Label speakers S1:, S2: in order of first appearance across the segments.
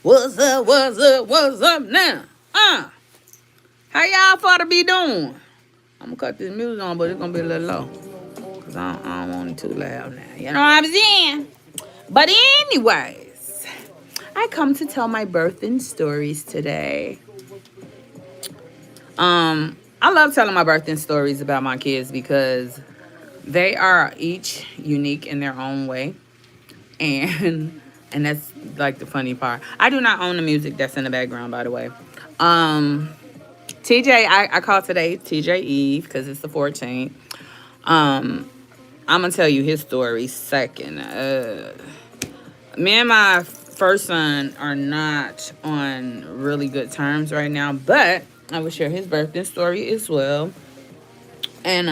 S1: What's up? What's up? What's up now? How y'all for to be doing? I'm gonna cut this music on, but it's gonna be a little low. Cause I don't want it too loud now. You know what I'm saying? But anyways, I come to tell my birthing stories today. I love telling my birthing stories about my kids because they are each unique in their own way. And and that's like the funny part. I do not own the music that's in the background, by the way. Um TJ, I call today TJ Eve because it's the 14th. I'm gonna tell you his story second. Me and my first son are not on really good terms right now, but I will share his birthday story as well. And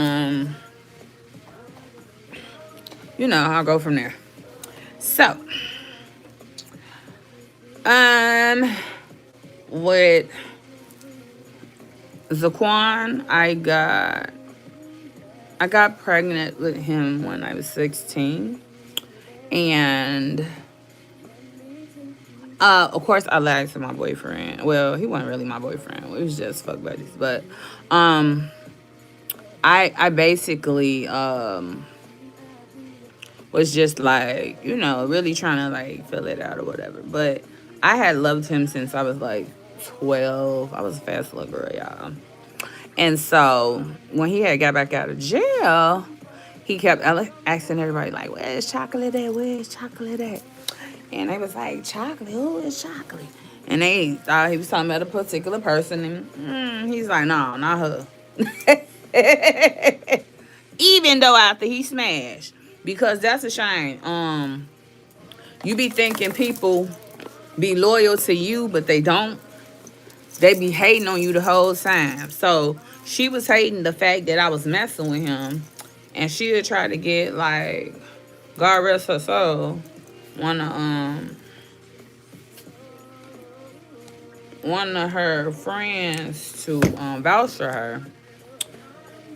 S1: I'll go from there. So, with Zaquan, I got pregnant with him when I was 16. And of course I lied to my boyfriend. Well, he wasn't really my boyfriend. We was just fuck buddies. But I basically was just like, really trying to like fill it out or whatever. But I had loved him since I was like 12. I was a fast little girl, y'all. And so when he had got back out of jail, he kept asking everybody like, "Where's chocolate at? Where's chocolate at?" And they was like, "Chocolate? Who is chocolate?" And they thought he was talking about a particular person. And he's like, "No, not her." Even though after he smashed, because that's a shame. You be thinking people be loyal to you, but they don't. They be hating on you the whole time. So she was hating the fact that I was messing with him, and she would try to get like, God rest her soul, one of her friends to vouch for her.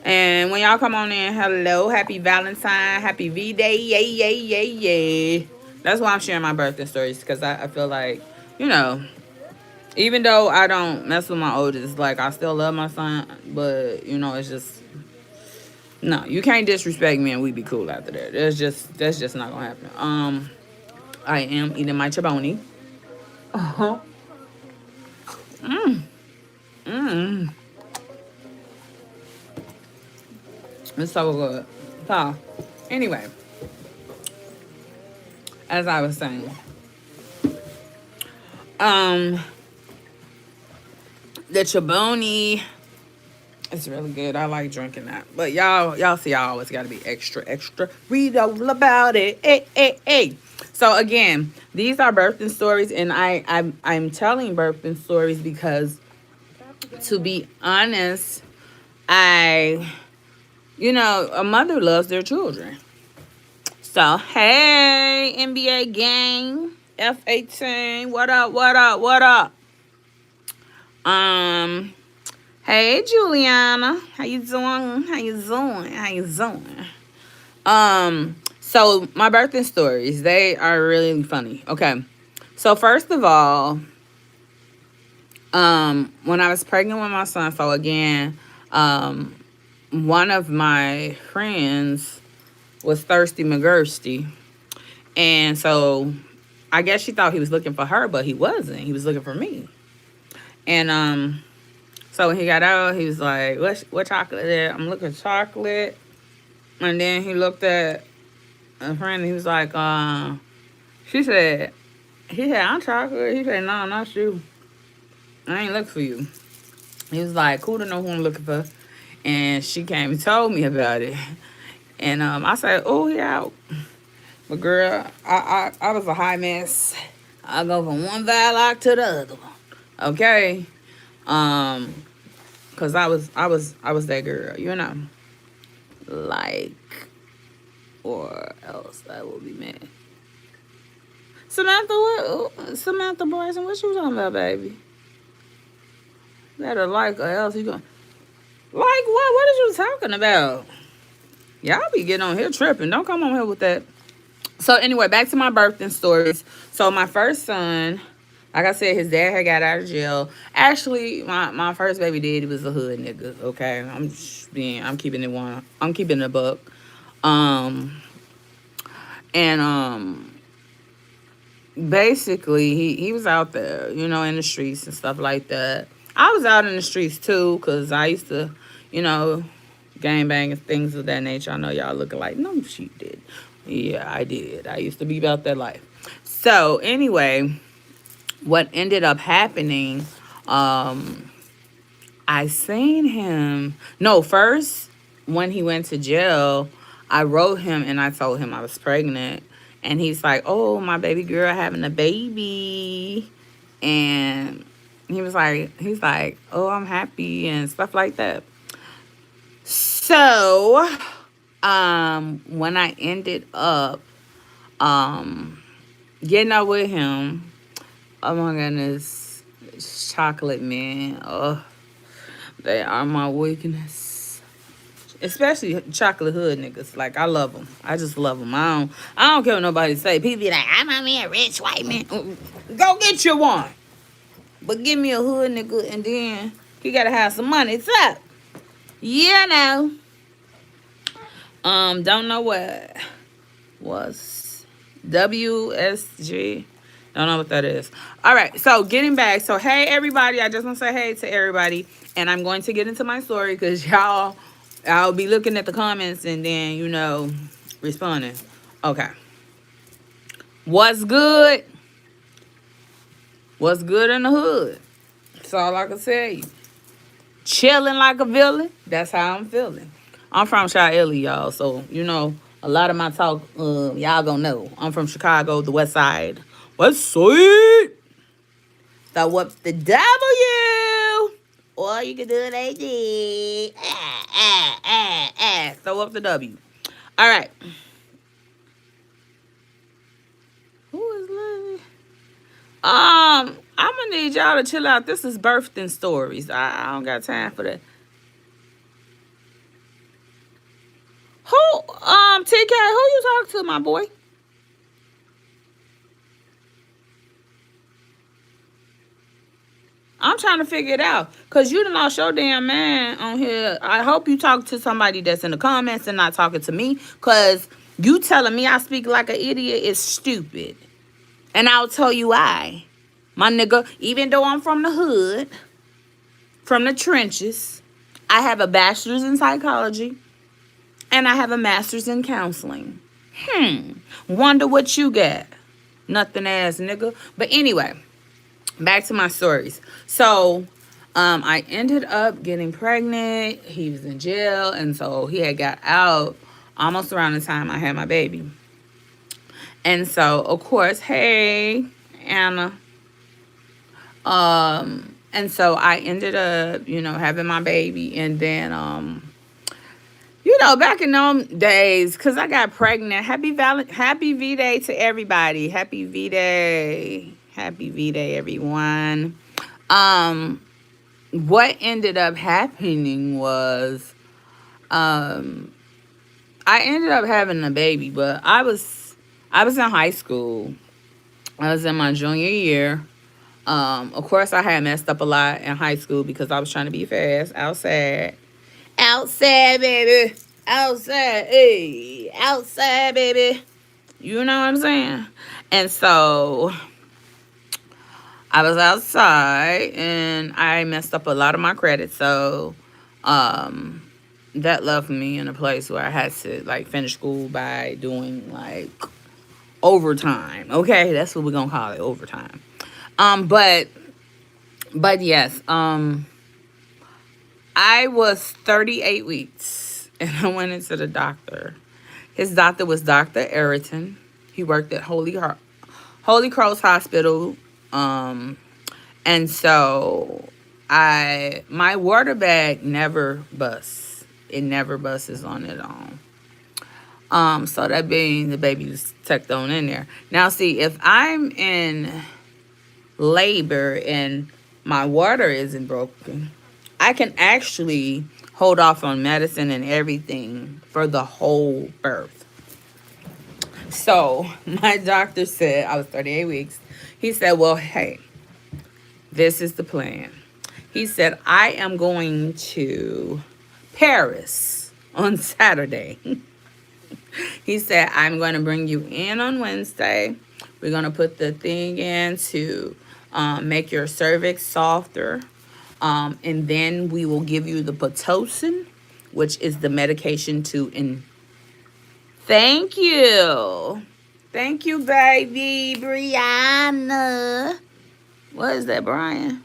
S1: And when y'all come on in, hello, happy Valentine, happy V-Day, yay, yay, yay, yay. That's why I'm sharing my birthday stories, because I feel like, even though I don't mess with my oldest, like, I still love my son, but, it's just, no, you can't disrespect me and we be cool after that. That's just not gonna happen. I am eating my chiboni. Uh-huh. It's so good. So, anyway, as I was saying, the chiboni is really good. I like drinking that. But y'all see, I always gotta be extra, extra. Read all about it. Hey, hey, hey. So again, these are birthing stories, and I'm telling birthing stories because, to be honest, a mother loves their children. So, hey, NBA gang, F18, what up, what up, what up? Hey, Juliana, how you doing? How you doing? How you doing? So my birthday stories, they are really funny. Okay, so first of all, when I was pregnant with my son, so again, one of my friends was Thirsty McGursty. And so I guess she thought he was looking for her, but he wasn't. He was looking for me. And so when he got out, he was like, what chocolate is that? I'm looking at chocolate. And then he looked at a friend and he was like, he said, I'm chocolate. He said, no, not you. I ain't looking for you. He was like, cool to know who I'm looking for. And she came and told me about it. And I said, oh, yeah. But girl, I was a high mess. I go from one Viloc to the other one. Okay? Cause I was that girl, Like, or else I will be mad. Samantha Bryson, what you talking about, baby? Better like or else you gonna like what? What is you talking about? Y'all be getting on here tripping. Don't come on here with that. So anyway, back to my birthday stories. So my first son, Like I said, his dad had got out of jail. Actually, my first baby daddy was a hood nigga. Okay, I'm keeping it one. I'm keeping it a buck. Um, and basically he was out there, in the streets and stuff like that. I was out in the streets too, cause I used to, you know, gang bang and things of that nature. I know y'all looking like, no, she did. Yeah, I did. I used to be about that life. So anyway, what ended up happening, I seen him. No, first when he went to jail, I wrote him and I told him I was pregnant, and he's like, "Oh, my baby girl having a baby," and he's like, "Oh, I'm happy," and stuff like that. So, when I ended up getting up with him, oh my goodness, chocolate man, oh, they are my weakness. Especially chocolate hood niggas. Like, I love them. I just love them. I don't care what nobody say. People be like, I'm a man, rich white man. Go get you one. But give me a hood nigga, and then you gotta have some money. It's up. Yeah, no. Don't know what was WSG. Don't know what that is. All right, so getting back. So, hey, everybody. I just want to say hey to everybody. And I'm going to get into my story because I'll be looking at the comments and then, responding. Okay. What's good? What's good in the hood? That's all I can tell you. Chilling like a villain. That's how I'm feeling. I'm from Chi-Town, y'all. So, a lot of my talk, y'all gonna know. I'm from Chicago, the West Side. West Side. So, what's the W? Or you can do it like this. So, what's the W? All right. Who is Lily? I'm gonna need y'all to chill out. This is birthing stories. I don't got time for that. TK, who you talking to, my boy? I'm trying to figure it out. Because you done lost your damn man on here. I hope you talk to somebody that's in the comments and not talking to me. Because you telling me I speak like an idiot is stupid. And I'll tell you why. My nigga, even though I'm from the hood, from the trenches, I have a bachelor's in psychology. And I have a master's in counseling. Wonder what you got. Nothing ass nigga. But anyway, back to my stories. So, I ended up getting pregnant. He was in jail. And so he had got out almost around the time I had my baby. And so, of course, hey, Anna. And so I ended up, having my baby. And then, back in them days, because I got pregnant. Happy V-Day to everybody. Happy V-Day. Happy V-Day, everyone. What ended up happening was I ended up having a baby, but I was in high school. I was in my junior year. Of course, I had messed up a lot in high school because I was trying to be fast outside. Outside, baby. Outside. Hey, outside, baby. You know what I'm saying? And so I was outside and I messed up a lot of my credit. So that left me in a place where I had to finish school by doing overtime. Okay, that's what we're gonna call it, overtime. But yes, I was 38 weeks and I went into the doctor. His doctor was Dr. Eriton. He worked at Holy Cross Hospital. And so my water bag never busts. It never busts on its own. So that being the baby was tucked on in there. Now see, if I'm in labor and my water isn't broken, I can actually hold off on medicine and everything for the whole birth. So my doctor said I was 38 weeks. He said, well, hey, this is the plan. He said, I am going to Paris on Saturday. He said, I'm going to bring you in on Wednesday. We're going to put the thing in to make your cervix softer. And then we will give you the Pitocin, which is the medication to Thank you. Thank you, baby. Brianna. What is that, Brian?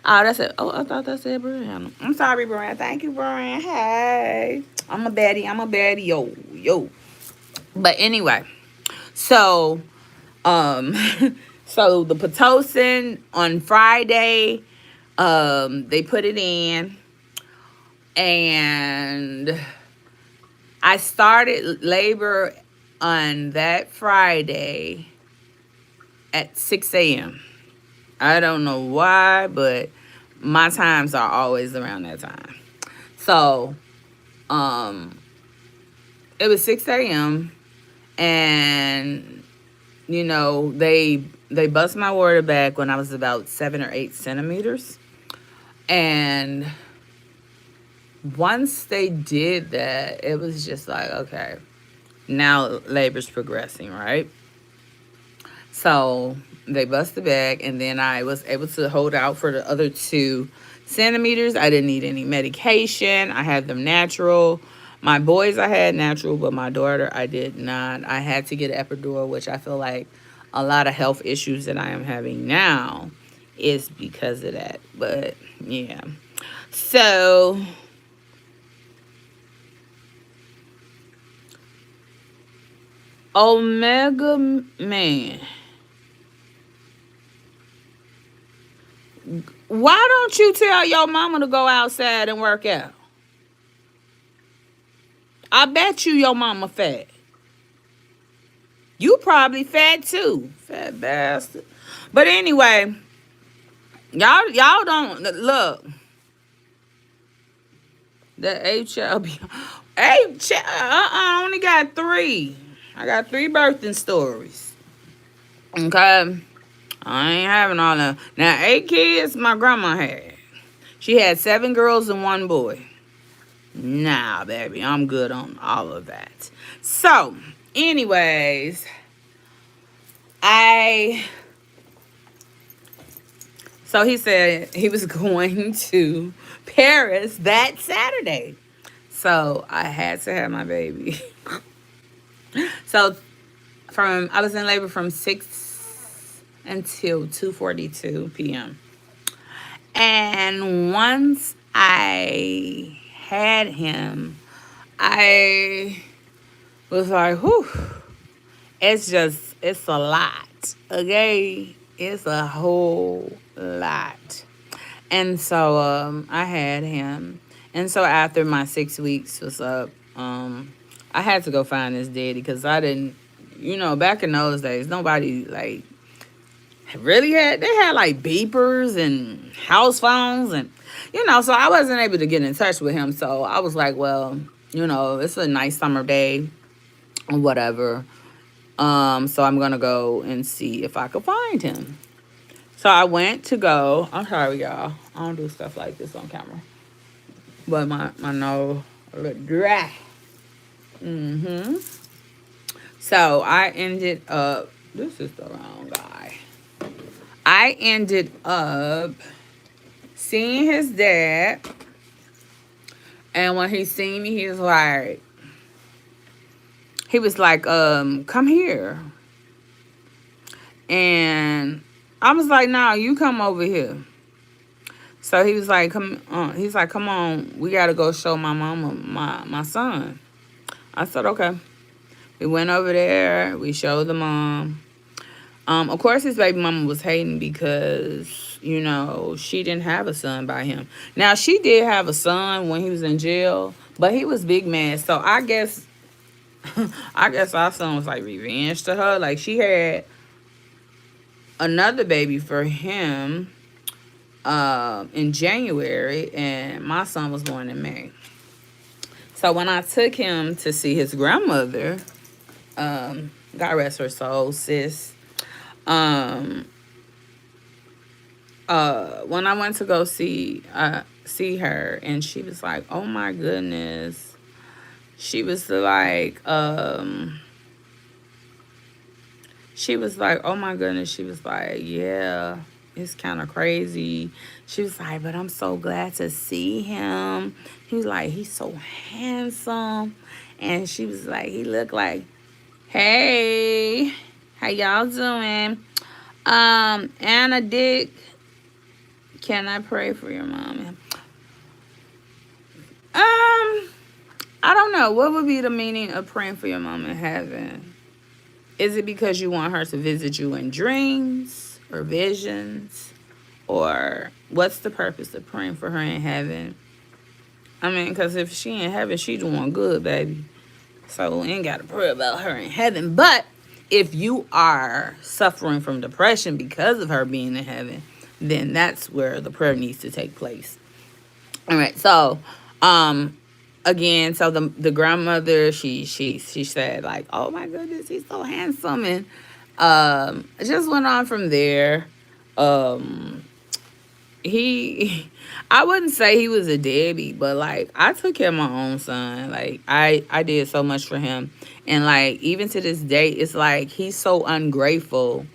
S1: Oh, that's it. Oh, I thought that said Brianna. I'm sorry, Brian. Thank you, Brian. Hey. I'm a baddie. I'm a baddie. Yo, yo. But anyway, so um so the Pitocin on Friday, they put it in, and I started labor on that Friday at 6 a.m. I don't know why, but my times are always around that time. So, it was 6 a.m. and they bust my water back when I was about 7 or 8 centimeters, and once they did that, it was just like, okay, now labor's progressing, right? So they busted back, and then I was able to hold out for the other 2 centimeters. I didn't need any medication. I had them natural. My boys I had natural, but my daughter I did not. I had to get an epidural, which I feel like a lot of health issues that I am having now is because of that. But yeah. So Omega Man, why don't you tell your mama to go outside and work out? I bet your mama fat. You probably fat too, fat bastard. But anyway, y'all don't look. The HLB, I only got 3. I got 3 birthing stories. Okay, I ain't having all that. Now 8 kids my grandma had. She had 7 girls and 1 boy. Nah, baby, I'm good on all of that. So, anyways, so he said he was going to Paris that Saturday. So I had to have my baby. So I was in labor from 6 until 2:42 p.m. And once I had him, I was like, whew, it's a lot, okay? It's a whole lot. And so I had him. And so after my 6 weeks was up, I had to go find his daddy because I didn't, back in those days, nobody, like, they had, like, beepers and house phones and, so I wasn't able to get in touch with him. So I was like, well, it's a nice summer day or whatever. So I'm going to go and see if I could find him. So I went to go. I'm sorry, y'all. I don't do stuff like this on camera. But my nose a little dry. So I ended up, this is the wrong guy. I ended up seeing his dad. And when he seen me, he was like, come here. And I was like, no, you come over here. So he was like, come on, we got to go show my mama my son. I said, okay. We went over there. We showed the mom. Of course, his baby mama was hating because, she didn't have a son by him. Now, she did have a son when he was in jail, but he was big man. So I guess our son was like revenge to her. Like, she had another baby for him in January, and my son was born in May. So when I took him to see his grandmother, God rest her soul, sis. when I went to go see her, and she was like, "Oh my goodness," she was like, she was like, "Oh my goodness," she was like, "Yeah, it's kind of crazy." She was like, "But I'm so glad to see him." He was like, "He's so handsome," and she was like, "He looked like, hey, how y'all doing?" Anna Dick, can I pray for your mom? I don't know. What would be the meaning of praying for your mom in heaven? Is it because you want her to visit you in dreams or visions? Or what's the purpose of praying for her in heaven? I mean, because if she in heaven, she doing good, baby. So we ain't got to pray about her in heaven. But if you are suffering from depression because of her being in heaven, then that's where the prayer needs to take place. All right. So, again, so the grandmother, she said like, "Oh my goodness, he's so handsome," and it just went on from there. Um, he I wouldn't say he was a deadbeat, but like I took care of my own son. Like I did so much for him. And like even to this day it's like he's so ungrateful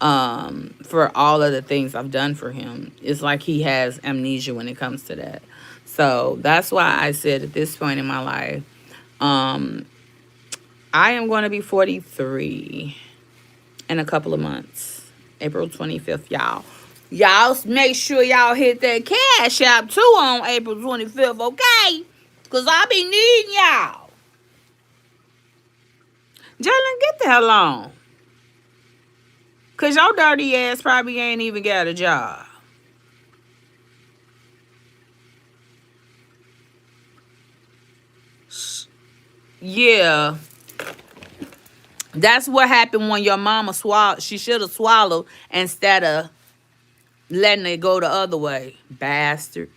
S1: for all of the things I've done for him. It's like he has amnesia when it comes to that. So that's why I said at this point in my life, um I am going to be 43 in a couple of months. April 25th, y'all. Y'all make sure y'all hit that cash app too on April 25th, okay? Because I be needing y'all. Jalen, get the hell on. Because your dirty ass probably ain't even got a job. Yeah. That's what happened when your mama swallowed. She should have swallowed instead of letting it go the other way. Bastard.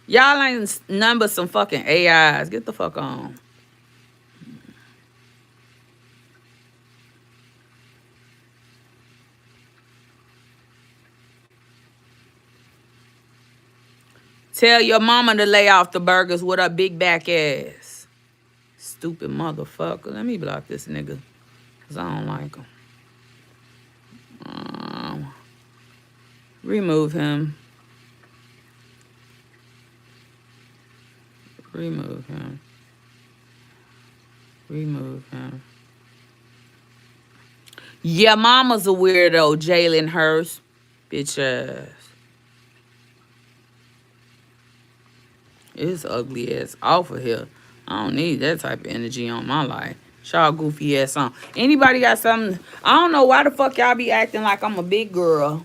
S1: Y'all ain't none but some fucking AIs. Get the fuck on. Tell your mama to lay off the burgers with her big back ass. Stupid motherfucker. Let me block this nigga. Because I don't like him. Remove him. Remove him. Remove him. Yeah, mama's a weirdo, Jalen Hurst. Bitch ass. It's ugly ass off of here. I don't need that type of energy on my life. Y'all goofy ass on. Anybody got something? I don't know why the fuck y'all be acting like I'm a big girl.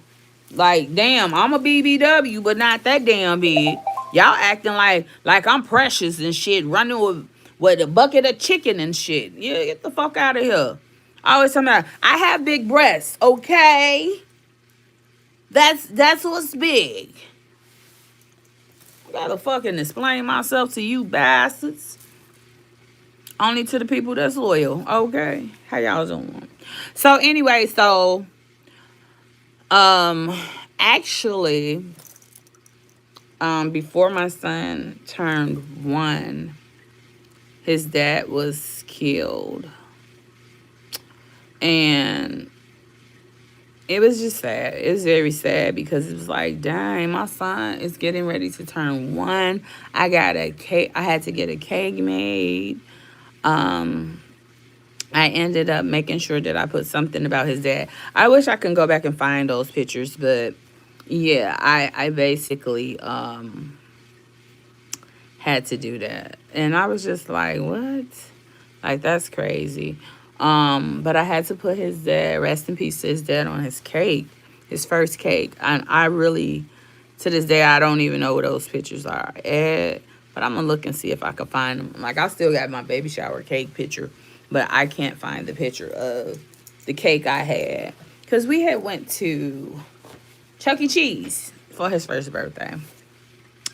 S1: Like, damn, I'm a BBW, but not that damn big. Y'all acting like I'm precious and shit, running with a bucket of chicken and shit. Yeah, get the fuck out of here. I always tell me, I have big breasts, okay? That's what's big. I gotta fucking explain myself to you bastards. Only to the people that's loyal, okay? How y'all doing? So anyway, actually, before my son turned 1, his dad was killed. And it was just sad. It was very sad because it was like, dang, my son is getting ready to turn 1. I got a cake. I had to get a cake made. I ended up making sure that I put something about his dad. I wish I could go back and find those pictures, but yeah, I basically had to do that. And I was just like, what? Like, that's crazy. But I had to put his dad, rest in peace to his dad, on his cake, his first cake. And I really, to this day, I don't even know where those pictures are at. But I'm going to look and see if I can find them. Like, I still got my baby shower cake picture, but I can't find the picture of the cake I had. Because we had went to Chuck E. Cheese for his first birthday.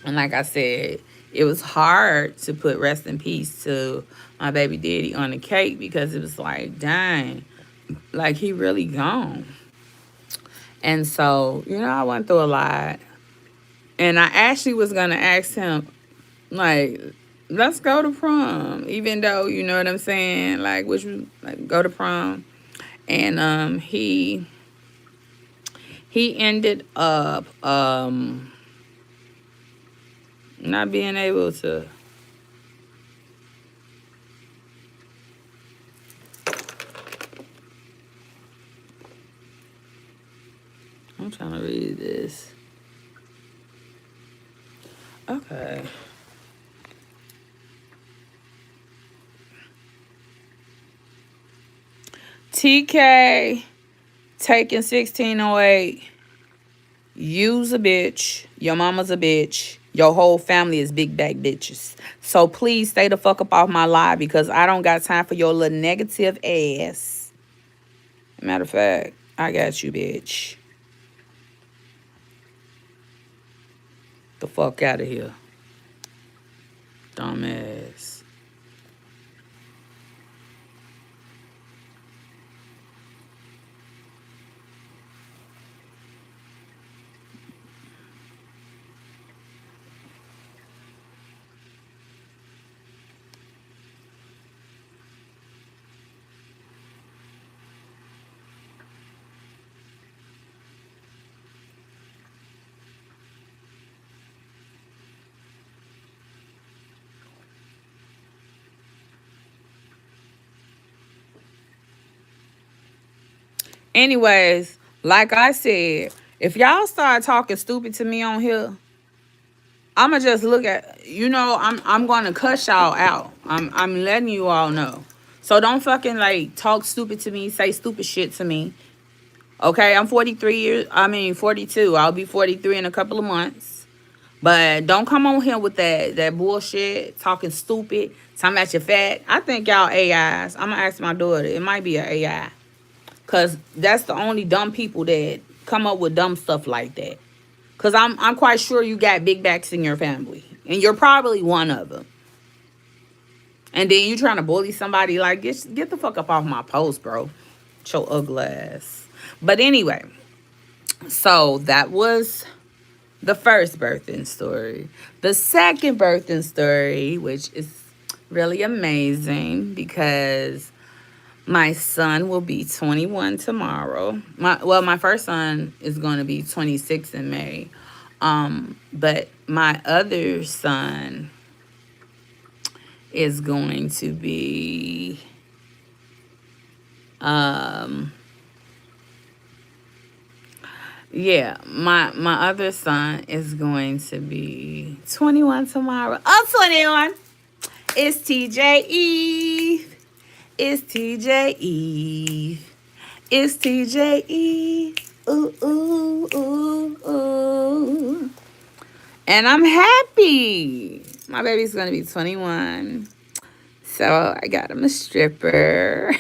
S1: And like I said, it was hard to put rest in peace to my baby daddy on the cake because it was like, dang, like he really gone. And so, I went through a lot. And I actually was going to ask him, like, let's go to prom. Even though, you know what I'm saying? Like, which, like, go to prom. And he ended up not being able to. I'm trying to read this. Okay. TK taking 1608. You's a bitch. Your mama's a bitch. Your whole family is big back bitches. So please stay the fuck up off my live because I don't got time for your little negative ass. Matter of fact, I got you, bitch. The fuck out of here. Dumbass. Anyways, like I said, if y'all start talking stupid to me on here, I'ma just look at I'm gonna cuss y'all out. I'm letting you all know. So don't fucking like talk stupid to me, say stupid shit to me. Okay, I'm 42. I'll be 43 in a couple of months. But don't come on here with that bullshit, talking stupid, talking about your fat. I think y'all AIs. I'm gonna ask my daughter. It might be an AI. Cause that's the only dumb people that come up with dumb stuff like that. Cause I'm quite sure you got big backs in your family. And you're probably one of them. And then you trying to bully somebody, like, get the fuck up off my post, bro. Show ugly ass. But anyway, so that was the first birthing story. The second birthing story, which is really amazing because my son will be 21 tomorrow. My first son is going to be 26 in May. But my other son is going to be yeah, my other son is going to be 21 tomorrow. Oh, 21. It's TJ Eve. It's TJ Eve. It's TJ Eve. Ooh, ooh, ooh, ooh. And I'm happy. My baby's going to be 21. So I got him a stripper.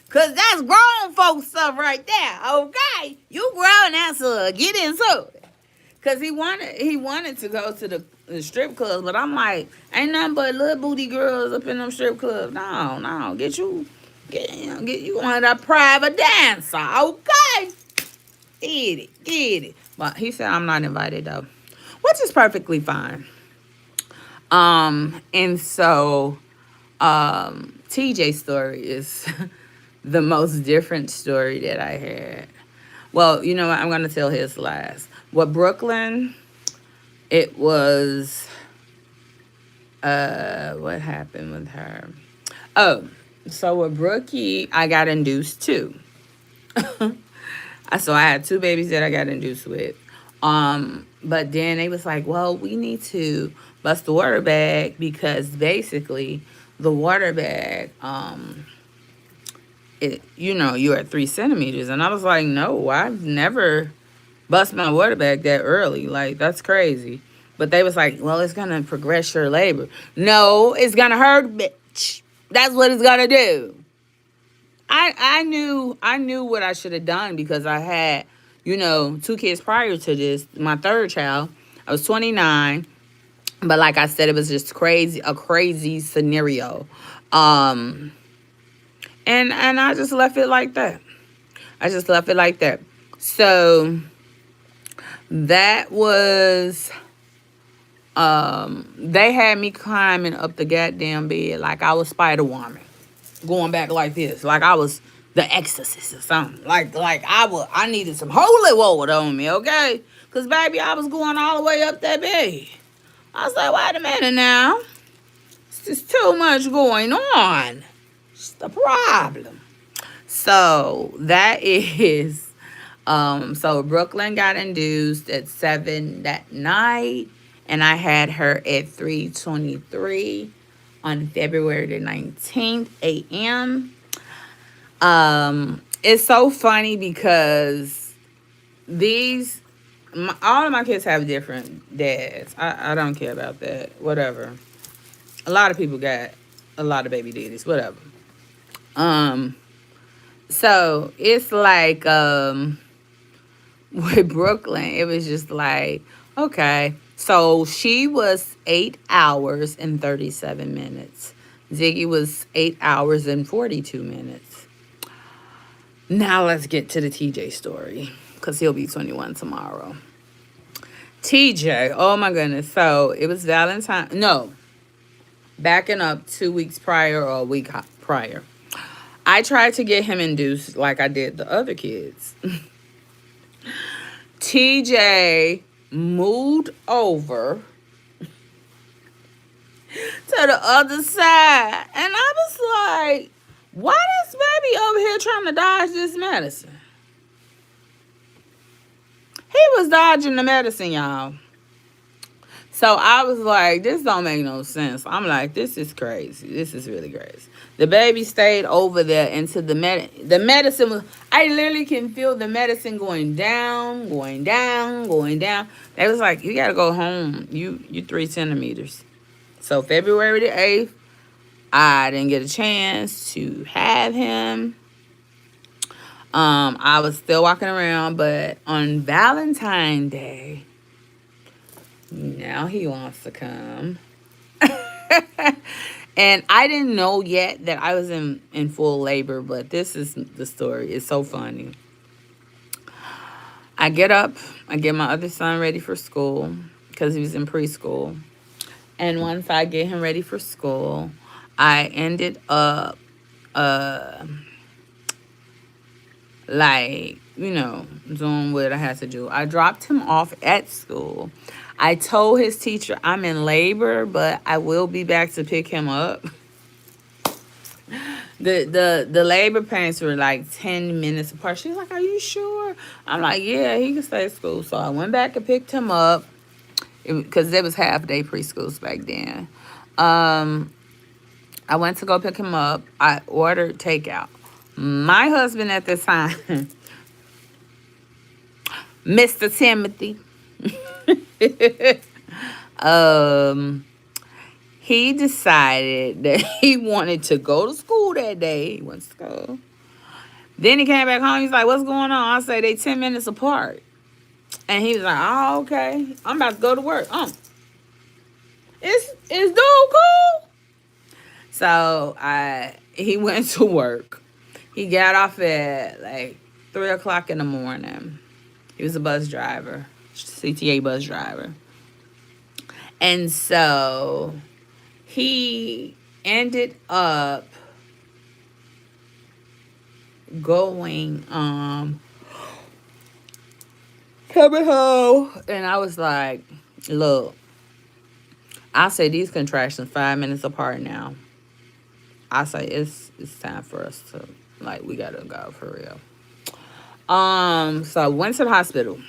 S1: Because that's grown folks stuff right there. Okay? You grown now, so get into it. Because he wanted to go to the strip club. But I'm like, ain't nothing but little booty girls up in them strip clubs. No. Get you one of that private dancer. Okay? Get it. But he said I'm not invited, though. Which is perfectly fine. And so, TJ's story is the most different story that I had. Well, you know what? I'm going to tell his last. With Brooklyn, it was, what happened with her? Oh, so with Brooky, I got induced too. So I had two babies that I got induced with. But then they was like, well, we need to bust the water bag because basically the water bag, you're at 3 centimeters. And I was like, no, I've never bust my water bag that early. Like, that's crazy. But they was like, well, it's going to progress your labor. No, it's going to hurt, bitch. That's what it's going to do. I knew what I should have done because I had, 2 kids prior to this. My third child, I was 29. But like I said, it was just a crazy scenario. And I just left it like that. So that was they had me climbing up the goddamn bed like I was Spider Woman, going back like this, like I was the Exorcist or something. Like I needed some holy water on me, okay? Cause baby, I was going all the way up that bed. I was like, wait a minute now, it's just too much going on. It's the problem. So that is so Brooklyn got induced at 7 that night, and I had her at 3:23 on February the 19th a.m. It's so funny because these all of my kids have different dads. I don't care about that. Whatever. A lot of people got a lot of baby daddies. Whatever. Um, so it's like with Brooklyn, it was just like, okay. So she was 8 hours and 37 minutes. Ziggy was 8 hours and 42 minutes. Now let's get to the TJ story because he'll be 21 tomorrow. TJ, oh my goodness. So it was Valentine. No, backing up 2 weeks prior or a week prior. I tried to get him induced like I did the other kids. TJ moved over to the other side. And I was like, why this baby over here trying to dodge this medicine? He was dodging the medicine, y'all. So I was like, this don't make no sense. I'm like, this is crazy. This is really crazy. The baby stayed over there until the medicine was, I literally can feel the medicine going down, going down, going down. They was like, you got to go home. You 3 centimeters. So February the 8th, I didn't get a chance to have him. I was still walking around, but on Valentine's Day, now he wants to come. And I didn't know yet that I was in full labor, but this is the story. It's so funny. I get up, I get my other son ready for school because he was in preschool. And once I get him ready for school, I ended up doing what I had to do. I dropped him off at school. I told his teacher I'm in labor, but I will be back to pick him up. The labor pains were like 10 minutes apart. She was like, are you sure? I'm like, yeah, he can stay at school. So I went back and picked him up because there was half-day preschools back then. I went to go pick him up. I ordered takeout. My husband at this time, Mr. Timothy, he decided that he wanted to go to school that day. He went to school. Then he came back home. He's like, what's going on? I say they 10 minutes apart. And he was like, oh, okay. I'm about to go to work. Is dude cool? So he went to work. He got off at like 3 o'clock in the morning. He was a bus driver, CTA bus driver. And so he ended up going, coming home. And I was like, look, I say these contractions 5 minutes apart now. I say it's time for us to, like, we gotta go for real. So I went to the hospital.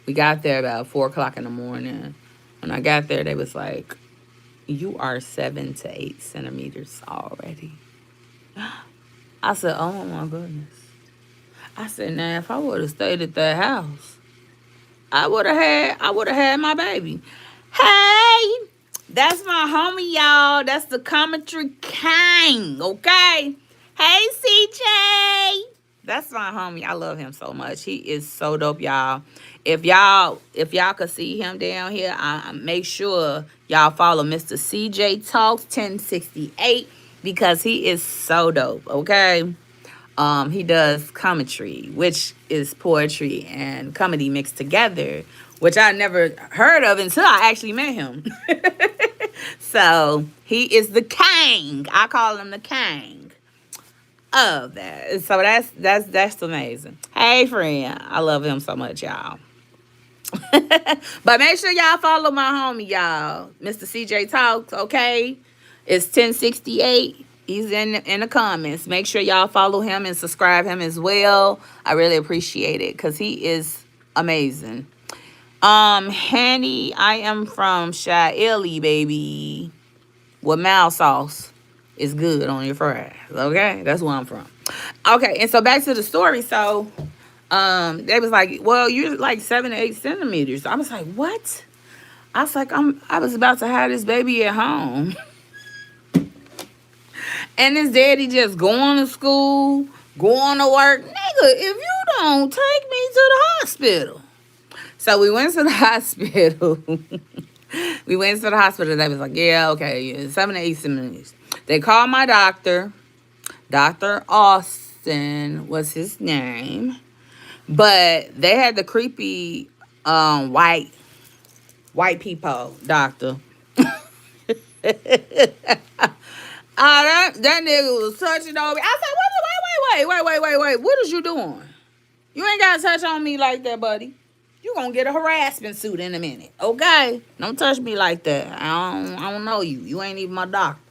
S1: We got there about 4 o'clock in the morning. When I got there, they was like, you are 7 to 8 centimeters already. I said, oh my goodness. I said, now if I would have stayed at that house, I would have had my baby. Hey, that's my homie, y'all. That's the commentary king, okay? Hey, CJ. That's my homie. I love him so much. He is so dope, y'all. If y'all could see him down here, make sure y'all follow Mr. CJ Talks 1068 because he is so dope, okay? He does commentary, which is poetry and comedy mixed together, which I never heard of until I actually met him. So he is the king. I call him the king of that. So that's amazing. Hey friend, I love him so much, y'all. But make sure y'all follow my homie, y'all. Mr. CJ Talks, okay? It's 1068. He's in the comments. Make sure y'all follow him and subscribe him as well. I really appreciate it because he is amazing. Hanny, I am from Shaili, baby. With mild sauce is good on your fries. Okay? That's where I'm from. Okay, and so back to the story. So they was like, well, you're like 7 to 8 centimeters. I was like, what? I was like, I was about to have this baby at home. And his daddy just going to school, going to work. Nigga, if you don't take me to the hospital. So we went to the hospital. We went to the hospital. They was like, yeah, okay, yeah, 7 to 8 centimeters. They called my doctor. Dr. Austin was his name. But they had the creepy white people doctor. That nigga was touching on me. I said, wait. What is you doing? You ain't got to touch on me like that, buddy. You gonna get a harassment suit in a minute, okay? Don't touch me like that. I don't know you. You ain't even my doctor.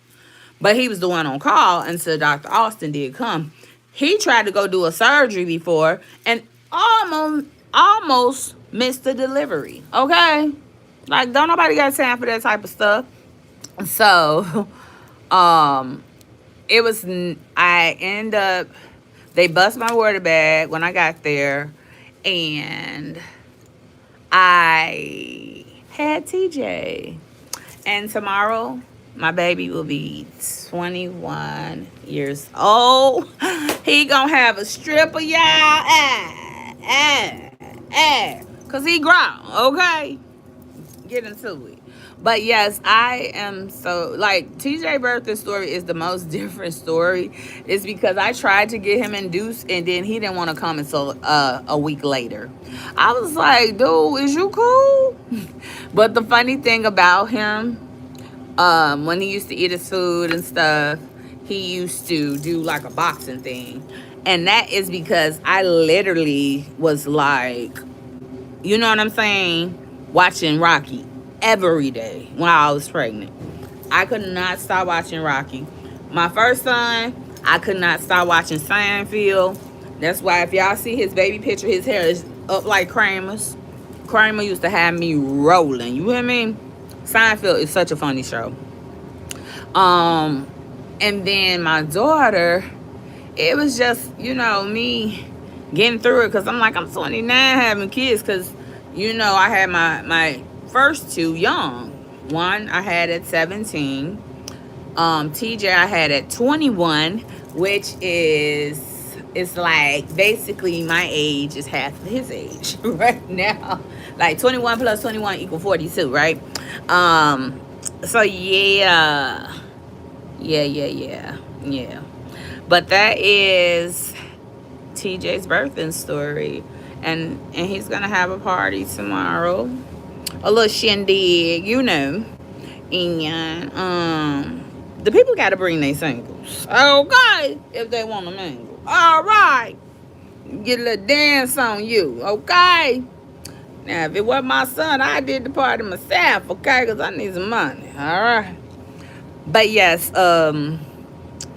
S1: But he was the one on call until Dr. Austin did come. He tried to go do a surgery before and almost missed the delivery, okay? Like, don't nobody got time for that type of stuff. So, it was, I end up, they bust my water bag when I got there, and I had TJ. And tomorrow, my baby will be 21 years old. He gonna have a stripper, y'all. Cause he grown, okay? Get into it. But yes, I am so, like, TJ birthday story is the most different story. It's because I tried to get him induced and then he didn't want to come until a week later. I was like, dude, is you cool? But the funny thing about him, when he used to eat his food and stuff, he used to do like a boxing thing. And that is because I literally was like, you know what I'm saying, watching Rocky every day while I was pregnant. I could not stop watching Rocky. My first son, I could not stop watching Seinfeld. That's why if y'all see his baby picture, his hair is up like Kramer's. Kramer used to have me rolling. You hear me? Seinfeld is such a funny show. And then my daughter, it was just, me getting through it because I'm like, I'm 29 having kids because, I had my first two young. One I had at 17. TJ I had at 21, which it's like basically my age is half of his age right now. Like 21 plus 21 equal 42, right? So yeah. But that is TJ's birthday story. And he's gonna have a party tomorrow. A little shindig, And the people gotta bring their singles. Okay. If they want to mingle. Alright. Get a little dance on you, okay? Now if it wasn't my son, I did the party myself, okay? Because I need some money. Alright. But yes,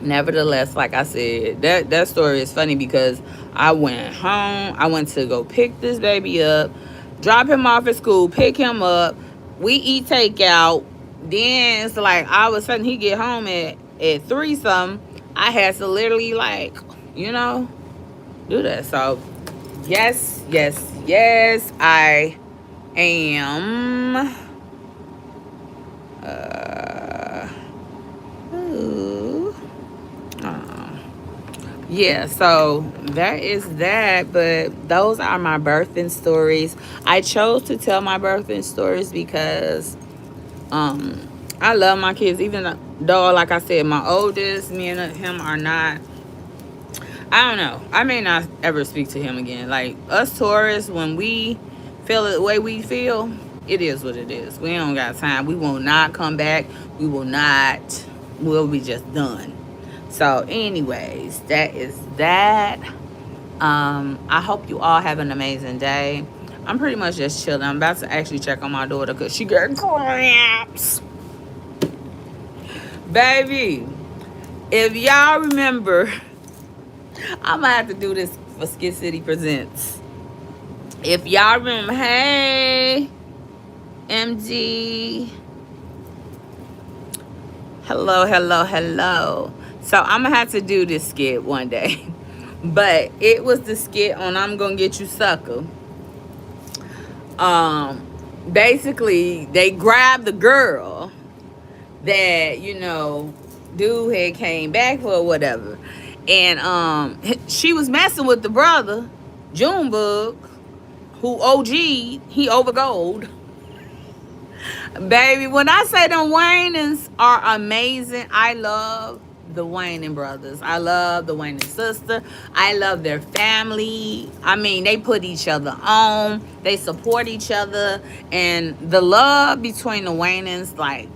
S1: nevertheless, like I said, that story is funny because I went home. I went to go pick this baby up, drop him off at school, pick him up. We eat takeout. Then it's like all of a sudden he get home at 3 something. I had to literally do that. So yes, I am. Yeah, so that is that. But those are my birthing stories. I chose to tell my birthing stories because I love my kids, even though, like I said, my oldest, me and him are not I don't know. I may not ever speak to him again. Like us tourists, when we feel it the way we feel, it is what it is. We don't got time. We will not come back. We will not. We'll be just done. So, anyways, that is that. I hope you all have an amazing day. I'm pretty much just chilling. I'm about to actually check on my daughter because she got cramps. Baby, if y'all remember, I'm gonna have to do this for Skid City Presents. If y'all remember, hey, MG, hello, hello, hello. So I'm gonna have to do this skit one day. But it was the skit on I'm Gonna Get You Sucker. Um, Basically, they grabbed the girl that, dude had came back for or whatever. And she was messing with the brother, Junebug, who OG'd, he over gold. Baby, when I say them Waynans are amazing, I love the Waynan brothers. I love the Waynan sister. I love their family. I mean, they put each other on. They support each other. And the love between the Waynans, like,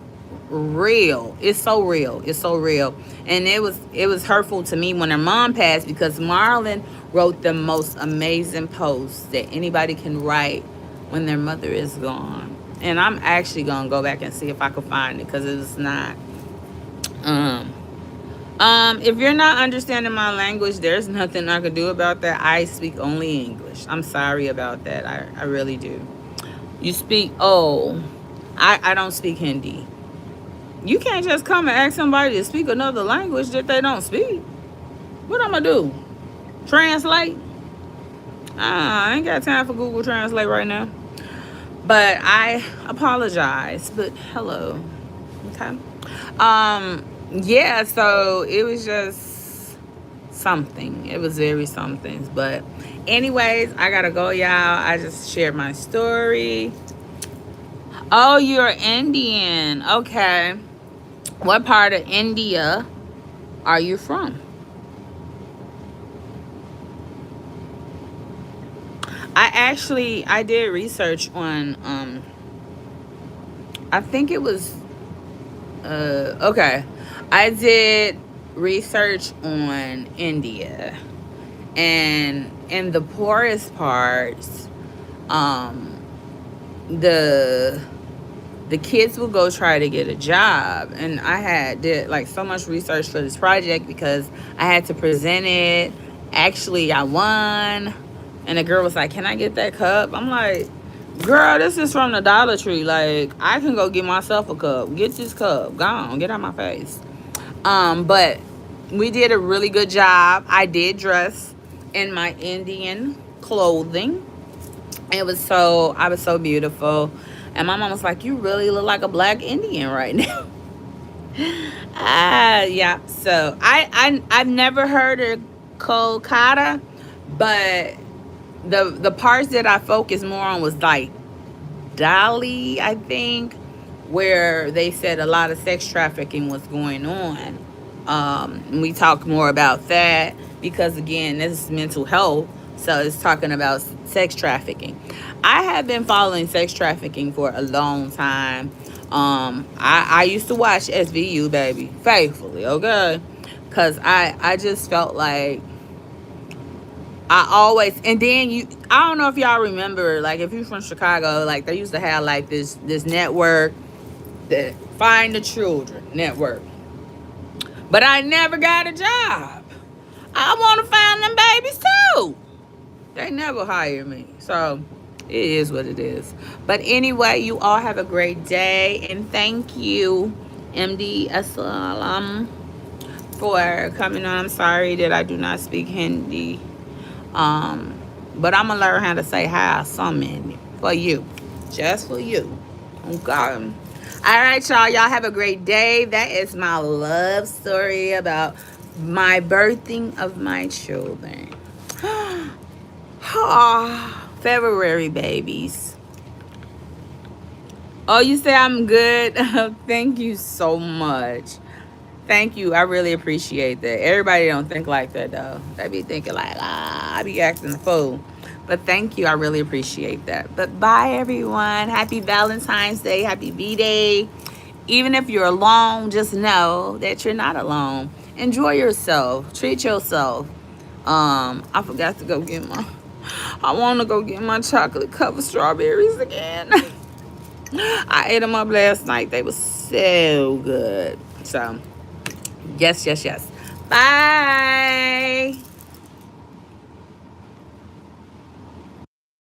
S1: real. It's so real. It's so real. And it was hurtful to me when her mom passed because Marlon wrote the most amazing posts that anybody can write when their mother is gone. And I'm actually gonna go back and see if I can find it because it's not. If you're not understanding my language, there's nothing I can do about that. I speak only English. I'm sorry about that. I really do. You speak, I don't speak Hindi. You can't just come and ask somebody to speak another language that they don't speak. What I'm gonna do? Translate? I ain't got time for Google Translate right now. But I apologize. But hello. Okay. Yeah, so it was just something. It was very something. But anyways, I gotta go, y'all. I just shared my story. Oh, you're Indian. Okay. What part of India are you from? I did research on I think it was okay. I did research on India, and in the poorest parts, um the the kids will go try to get a job. And I had did like so much research for this project because I had to present it. Actually, I won. And the girl was like, can I get that cup? I'm like, girl, this is from the Dollar Tree. Like, I can go get myself a cup. Get this cup. Go on. Get out my face. But we did a really good job. I did dress in my Indian clothing. I was so beautiful. And my mom was like, you really look like a black Indian right now. Yeah. So I've never heard of Kolkata, but the parts that I focused more on was like Dali, I think, where they said a lot of sex trafficking was going on. And we talk more about that because again, this is mental health, so it's talking about sex trafficking. I have been following sex trafficking for a long time. I used to watch SVU, baby, faithfully, okay, because I just felt like I always, and then I don't know if y'all remember, like if you're from Chicago, like they used to have like this network, the Find the Children network. But I never got a job. I want to find them babies too. They never hire me. So it is what it is. But anyway, you all have a great day. And thank you, MD Assalam, for coming on. I'm sorry that I do not speak Hindi. But I'm gonna learn how to say hi some for you. Just for you. Okay. All right, y'all. Y'all have a great day. That is my love story about my birthing of my children. February babies. Oh, you say I'm good? Thank you so much. Thank you. I really appreciate that. Everybody don't think like that though. They be thinking like, I be acting a fool. But thank you. I really appreciate that. But bye everyone. Happy Valentine's Day. Happy V-Day. Even if you're alone, just know that you're not alone. Enjoy yourself. Treat yourself. I forgot to go get my I want to go get my chocolate covered strawberries again. I ate them up last night. They were so good. So, yes, yes, yes. Bye.